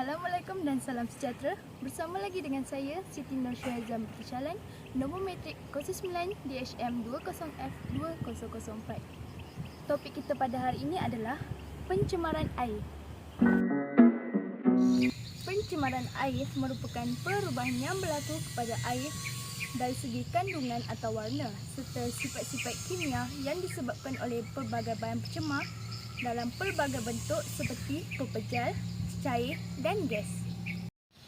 Assalamualaikum dan salam sejahtera. Bersama lagi dengan saya, Siti Nur Syahazam Berkecalan, nombor metrik 09 DHM 20F2004. Topik kita pada hari ini adalah pencemaran air. Pencemaran air merupakan perubahan yang berlaku kepada air dari segi kandungan atau warna serta sifat-sifat kimia yang disebabkan oleh pelbagai bahan pencemar dalam pelbagai bentuk seperti pepejal, cair dan gas.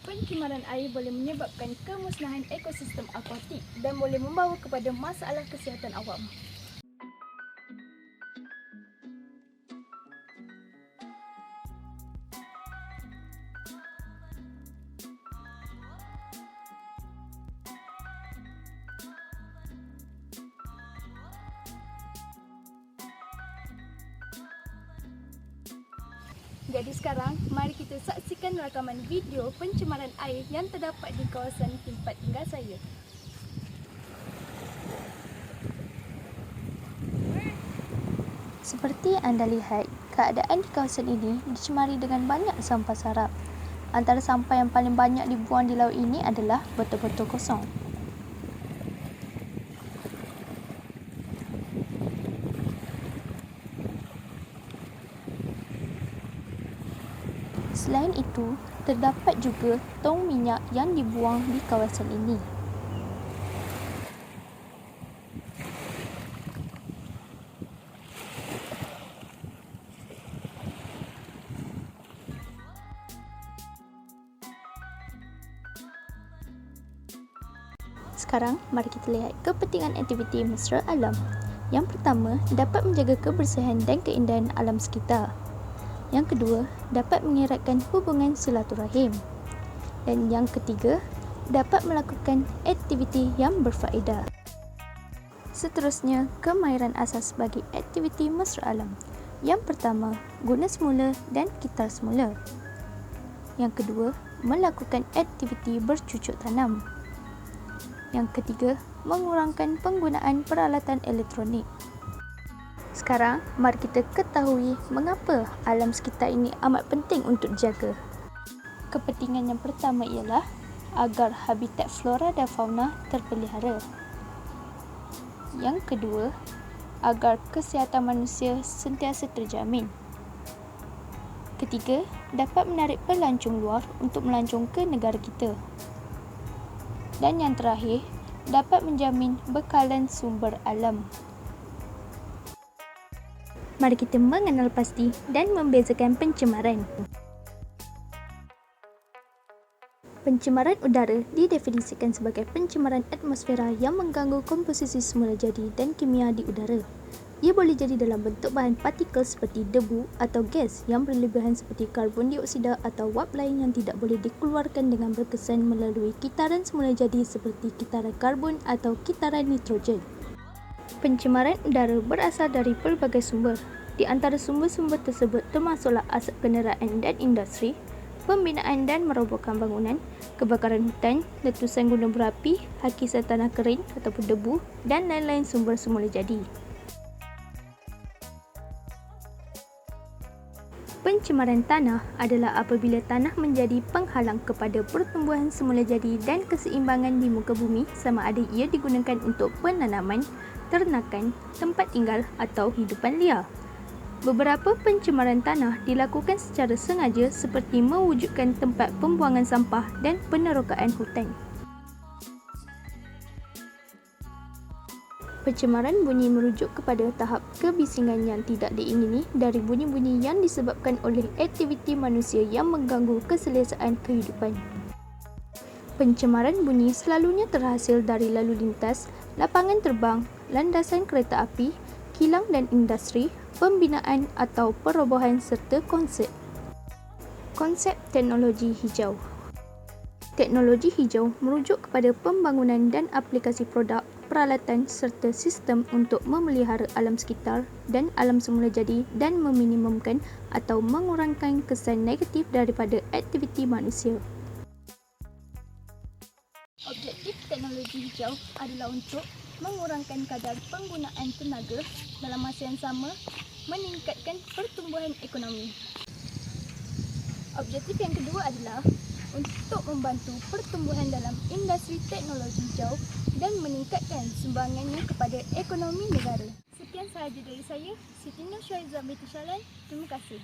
Pencemaran air boleh menyebabkan kemusnahan ekosistem akuatik dan boleh membawa kepada masalah kesihatan awam. Jadi sekarang, mari kita saksikan rakaman video pencemaran air yang terdapat di kawasan tempat tinggal saya. Seperti anda lihat, keadaan di kawasan ini dicemari dengan banyak sampah sarap. Antara sampah yang paling banyak dibuang di laut ini adalah botol-botol kosong. Selain itu, terdapat juga tong minyak yang dibuang di kawasan ini. Sekarang, mari kita lihat kepentingan aktiviti mesra alam. Yang pertama, dapat menjaga kebersihan dan keindahan alam sekitar. Yang kedua, dapat mengeratkan hubungan silaturahim. Dan yang ketiga, dapat melakukan aktiviti yang berfaedah. Seterusnya, kemahiran asas bagi aktiviti mesra alam. Yang pertama, guna semula dan kitar semula. Yang kedua, melakukan aktiviti bercucuk tanam. Yang ketiga, mengurangkan penggunaan peralatan elektronik. Sekarang, mari kita ketahui mengapa alam sekitar ini amat penting untuk dijaga. Kepentingan yang pertama ialah agar habitat flora dan fauna terpelihara. Yang kedua, agar kesihatan manusia sentiasa terjamin. Ketiga, dapat menarik pelancong luar untuk melancong ke negara kita. Dan yang terakhir, dapat menjamin bekalan sumber alam. Mari kita mengenal pasti dan membezakan pencemaran. Pencemaran udara didefinisikan sebagai pencemaran atmosfera yang mengganggu komposisi semula jadi dan kimia di udara. Ia boleh jadi dalam bentuk bahan partikel seperti debu atau gas yang berlebihan seperti karbon dioksida atau wap lain yang tidak boleh dikeluarkan dengan berkesan melalui kitaran semula jadi seperti kitaran karbon atau kitaran nitrogen. Pencemaran udara berasal dari pelbagai sumber. Di antara sumber-sumber tersebut termasuklah asap kenderaan dan industri, pembinaan dan merobohkan bangunan, kebakaran hutan, letusan gunung berapi, hakisan tanah kering ataupun debu dan lain-lain sumber semula jadi. Pencemaran tanah adalah apabila tanah menjadi penghalang kepada pertumbuhan semula jadi dan keseimbangan di muka bumi sama ada ia digunakan untuk penanaman, ternakan, tempat tinggal atau hidupan liar. Beberapa pencemaran tanah dilakukan secara sengaja seperti mewujudkan tempat pembuangan sampah dan penerokaan hutan. Pencemaran bunyi merujuk kepada tahap kebisingan yang tidak diingini dari bunyi-bunyi yang disebabkan oleh aktiviti manusia yang mengganggu keselesaan kehidupan. Pencemaran bunyi selalunya terhasil dari lalu lintas, lapangan terbang, landasan kereta api, kilang dan industri, pembinaan atau perobohan serta konsep. Konsep teknologi hijau. Teknologi hijau merujuk kepada pembangunan dan aplikasi produk, peralatan serta sistem untuk memelihara alam sekitar dan alam semula jadi dan meminimumkan atau mengurangkan kesan negatif daripada aktiviti manusia. Objektif teknologi hijau adalah untuk mengurangkan kadar penggunaan tenaga dalam masa yang sama, meningkatkan pertumbuhan ekonomi. Objektif yang kedua adalah untuk membantu pertumbuhan dalam industri teknologi hijau dan meningkatkan sumbangannya kepada ekonomi negara. Sekian sahaja dari saya, Siti Nur Syahizah binti Shalan. Terima kasih.